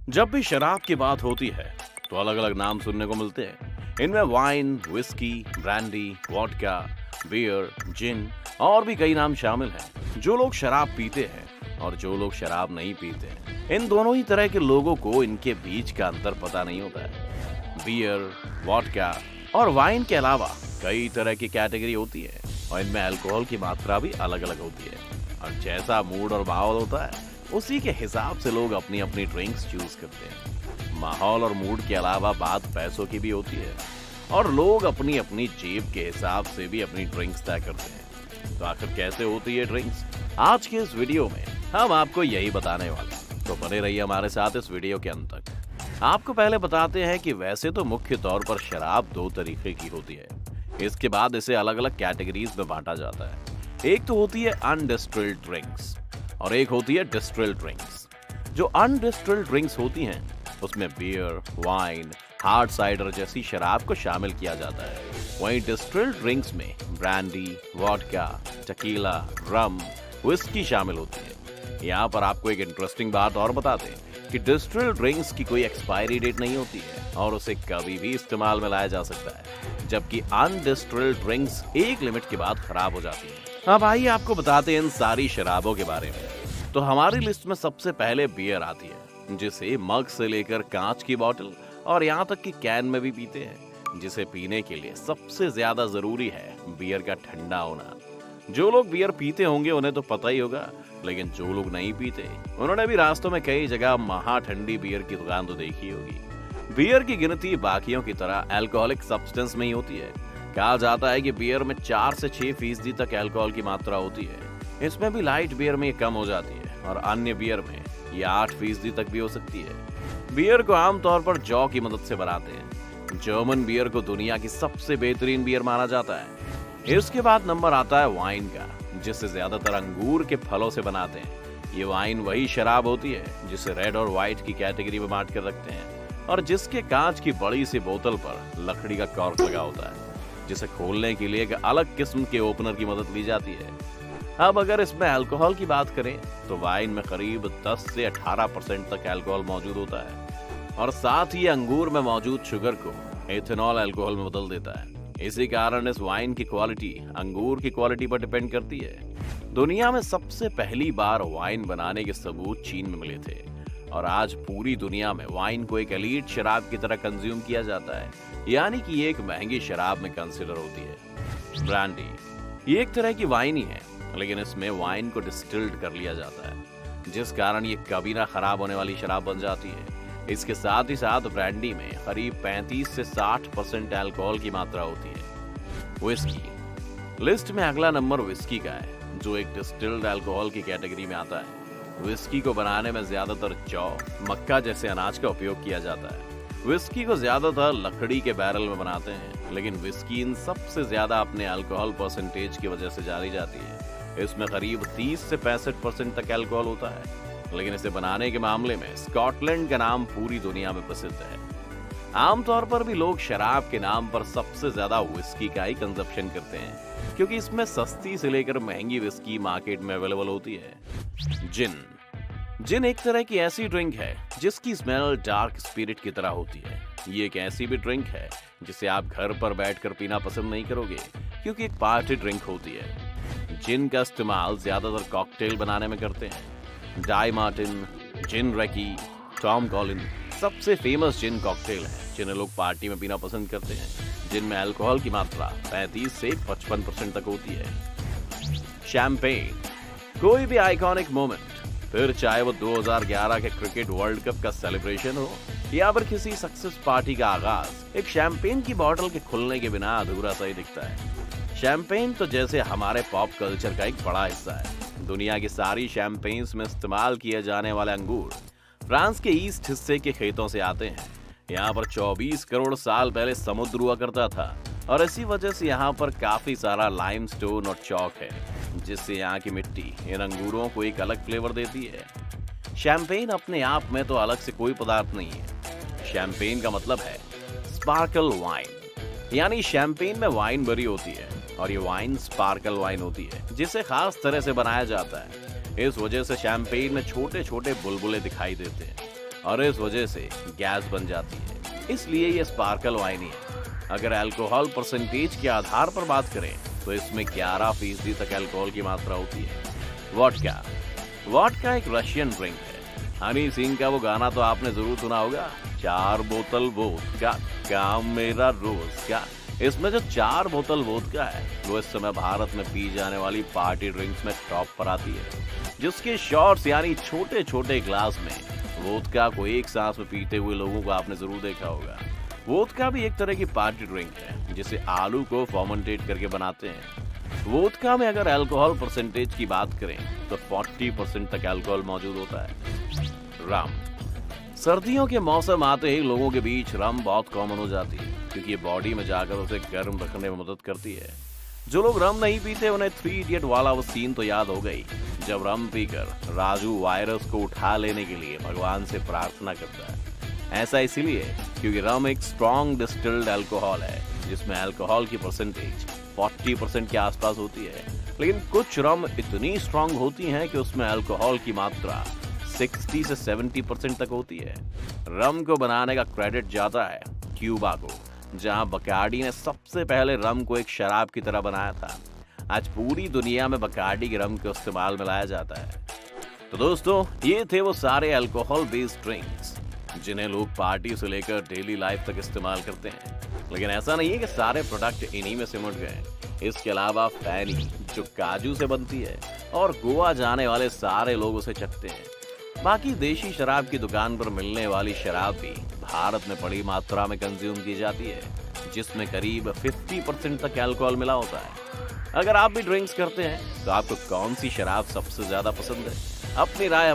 जब भी शराब की बात होती है तो अलग अलग नाम सुनने को मिलते हैं। इनमें wine, whisky, brandy, vodka, beer, gin और भी कई नाम शामिल हैं। जो लोग शराब पीते हैं और जो लोग शराब नहीं पीते हैं, इन दोनों ही तरह के लोगों को इनके बीच का अंतर पता नहीं होता है। बियर, वोडका और वाइन के अलावा कई तरह की कैटेगरी होती है और इनमें अल्कोहल की मात्रा भी अलग अलग होती है। और जैसा मूड और माहौल होता है उसी के हिसाब से लोग अपनी अपनी ड्रिंक्स चूज करते हैं। माहौल और मूड के अलावा बात पैसों की भी होती है और लोग अपनी अपनी जेब के हिसाब से भी अपनी ड्रिंक्स तय करते हैं। तो आखिर कैसे होती है ड्रिंक्स? आज के इस वीडियो में हम आपको यही बताने वाले हैं, तो बने रहिए हमारे साथ इस वीडियो के अंत तक। आपको पहले बताते हैं कि वैसे तो मुख्य तौर पर शराब दो तरीके की होती है। इसके बाद इसे अलग अलग कैटेगरीज में बांटा जाता है। एक तो होती है अनडिस्टिल्ड ड्रिंक्स और एक होती है डिस्टिल्ड ड्रिंक्स। जो अनडिस्टिल्ड ड्रिंक्स होती हैं उसमें बियर, वाइन, हार्ड साइडर जैसी शराब को शामिल किया जाता है। वहीं डिस्टिल्ड ड्रिंक्स में ब्रांडी, वोडका, टकीला, रम, विस्की शामिल होती है। यहाँ पर आपको एक इंटरेस्टिंग बात और बता दें कि डिस्टिल्ड ड्रिंक्स की कोई एक्सपायरी डेट नहीं होती है और उसे कभी भी इस्तेमाल में लाया जा सकता है, जबकि अनडिस्टिल्ड ड्रिंक्स एक लिमिट के बाद खराब हो जाती है। अब आइए आपको बताते हैं इन सारी शराबों के बारे में। तो हमारी लिस्ट में सबसे पहले बियर आती है, जिसे मग से लेकर कांच की बोतल और यहाँ तक कि कैन में भी पीते हैं। जिसे पीने के लिए सबसे ज्यादा जरूरी है बियर का ठंडा होना। जो लोग बियर पीते होंगे उन्हें तो पता ही होगा, लेकिन जो लोग नहीं पीते उन्होंने भी रास्तों में कई जगह महा ठंडी बियर की दुकान तो देखी होगी। बियर की गिनती बाकियों की तरह अल्कोहलिक सब्सटेंस में ही होती है। कहा जाता है कि बियर में 4 से 6% तक अल्कोहल की मात्रा होती है। इसमें भी लाइट बियर में ये कम हो जाती है और अन्य बियर में ये 8% तक भी हो सकती है। बियर को आमतौर पर जौ की मदद से बनाते हैं। जर्मन बियर को दुनिया की सबसे बेहतरीन बियर माना जाता है। इसके बाद नंबर आता है वाइन का, जिसे ज्यादातर अंगूर के फलों से बनाते हैं। ये वाइन वही शराब होती है जिसे रेड और व्हाइट की कैटेगरी में बांट कर रखते हैं और जिसके कांच की बड़ी सी बोतल पर लकड़ी का कॉर्क लगा होता है, जिसे खोलने के लिए एक अलग किस्म के ओपनर की मदद ली जाती है। अब अगर इसमें अल्कोहल की बात करें तो वाइन में करीब 10 से 18% तक अल्कोहल मौजूद होता है और साथ ही अंगूर में मौजूद शुगर को एथेनॉल अल्कोहल में बदल देता है। इसी कारण इस वाइन की क्वालिटी अंगूर की क्वालिटी पर डिपेंड करती है। दुनिया में सबसे पहली बार वाइन बनाने के सबूत चीन में मिले थे और आज पूरी दुनिया में वाइन को एक एलीट शराब की तरह कंज्यूम किया जाता है, यानी कि ये एक महंगी शराब में कंसिडर होती है। ब्रांडी ये एक तरह की वाइन ही है, लेकिन इसमें वाइन को डिस्टिल्ड कर लिया जाता है, जिस कारण ये कभी ना खराब होने वाली शराब बन जाती है। इसके साथ ही साथ ब्रांडी में करीब 35 से 60% अल्कोहल की मात्रा होती है। विस्की लिस्ट में अगला नंबर विस्की का है, जो एक डिस्टिल्ड अल्कोहल की कैटेगरी में आता है। विस्की को बनाने में ज्यादातर जौ, मक्का जैसे अनाज का उपयोग किया जाता है। विस्की को ज्यादातर लकड़ी के बैरल में बनाते हैं, लेकिन विस्की इन सबसे ज्यादा अपने अल्कोहल परसेंटेज की वजह से जानी जाती है। इसमें करीब 30 से 65% तक अल्कोहल होता है, लेकिन इसे बनाने के मामले में स्कॉटलैंड का नाम पूरी दुनिया में प्रसिद्ध है। आमतौर पर भी लोग शराब के नाम पर सबसे ज्यादा विस्की का ही कंजप्शन करते हैं, क्योंकि इसमें सस्ती से लेकर महंगी विस्की मार्केट में अवेलेबल होती है। जिन एक तरह की ऐसी ड्रिंक है जिसकी स्मेल डार्क स्पिरिट की तरह होती है। ये एक ऐसी भी ड्रिंक है जिसे आप घर पर बैठकर पीना पसंद नहीं करोगे, क्योंकि एक पार्टी ड्रिंक होती है। जिन का इस्तेमाल ज्यादातर कॉकटेल बनाने में करते हैं। डाई मार्टिन, जिन रैकी, टॉम कॉलिन सबसे फेमस जिन कॉकटेल है जिन्हें लोग पार्टी में पीना पसंद करते हैं, जिनमें अल्कोहल की मात्रा 35 से 55% तक होती है। शैंपेन कोई भी आइकॉनिक मोमेंट, फिर चाहे वो 2011 के क्रिकेट वर्ल्ड कप का सेलिब्रेशन हो या फिर किसी सक्सेस पार्टी का आगाज, एक शैंपेन की बोतल के खुलने के बिना अधूरा सा ही दिखता है। शैंपेन तो जैसे हमारे पॉप कल्चर का एक बड़ा हिस्सा है। दुनिया की सारी शैंपेन्स में इस्तेमाल किए जाने वाले अंगूर फ्रांस के ईस्ट हिस्से के खेतों से आते हैं। यहाँ पर 24 करोड़ साल पहले समुद्र हुआ करता था और इसी वजह से यहाँ पर काफी सारा लाइमस्टोन और चौक है, जिससे यहाँ की मिट्टी इन अंगूरों को एक अलग फ्लेवर देती है। शैंपेन अपने आप में तो अलग से कोई पदार्थ नहीं है। शैंपेन का मतलब है स्पार्कल वाइन, यानी शैंपेन में वाइन भरी होती है और ये वाइन स्पार्कल वाइन होती है, जिसे खास तरह से बनाया जाता है। इस वजह से शैंपेन में छोटे छोटे बुलबुले दिखाई देते हैं और इस वजह से गैस बन जाती है। इसलिए ये स्पार्कल वाइन ही है। अगर अल्कोहल परसेंटेज के आधार पर बात करें तो इसमें 11% तक अल्कोहल की मात्रा होती है। वोडका। वोडका एक रशियन ड्रिंक है। हनी सिंह का वो गाना तो आपने जरूर सुना होगा, 4 बोतल वोडका काम मेरा रोज का। इसमें जो 4 बोतल वोडका है वो इस समय भारत में पी जाने वाली पार्टी ड्रिंक्स में टॉप पर आती है, जिसके शॉट्स यानी छोटे छोटे ग्लास में वोडका को एक सांस में पीते हुए लोगों को आपने जरूर देखा होगा। वोडका भी एक तरह की पार्टी ड्रिंक है जिसे आलू को फर्मेंटेट करके बनाते हैं। वोडका में अगर अल्कोहल परसेंटेज की बात करें तो 40% तक अल्कोहल मौजूद होता है। रम। सर्दियों के मौसम आते ही लोगों के बीच रम बहुत कॉमन हो जाती है, क्योंकि ये बॉडी में जाकर उसे गर्म रखने में मदद करती है। जो लोग रम नहीं पीते उन्हें 3 इडियट वाला वो सीन तो याद हो गई, जब रम पीकर राजू वायरस को उठा लेने के लिए भगवान से प्रार्थना करता है। ऐसा इसलिए क्योंकि रम एक स्ट्रॉन्ग डिस्टिल्ड अल्कोहल है जिसमें अल्कोहल की परसेंटेज 40% के आसपास होती है। लेकिन कुछ रम इतनी स्ट्रॉन्ग होती हैं कि उसमें अल्कोहल की मात्रा 60 से 70% तक होती है। रम को बनाने का क्रेडिट जाता है क्यूबा को, जहां बकार्डी ने सबसे पहले रम को एक शराब की तरह बनाया था। आज पूरी दुनिया में बकार्डी के रम के इस्तेमाल में लाया जाता है। तो दोस्तों, ये थे वो सारे अल्कोहल बेस्ड ड्रिंक्स जिन्हें लोग पार्टी से लेकर डेली लाइफ तक इस्तेमाल करते हैं। लेकिन ऐसा नहीं है कि सारे प्रोडक्ट इन्हीं में सिमट गए। इसके अलावा फैनी जो काजू से बनती है और गोवा जाने वाले सारे लोग उसे चखते हैं। बाकी देशी शराब की दुकान पर मिलने वाली शराब भी भारत में बड़ी मात्रा में कंज्यूम की जाती है, जिसमें करीब 50% तक अल्कोहल मिला होता है। अगर आप भी ड्रिंक्स करते हैं तो आपको कौन सी शराब सबसे ज्यादा पसंद है? अपनी राय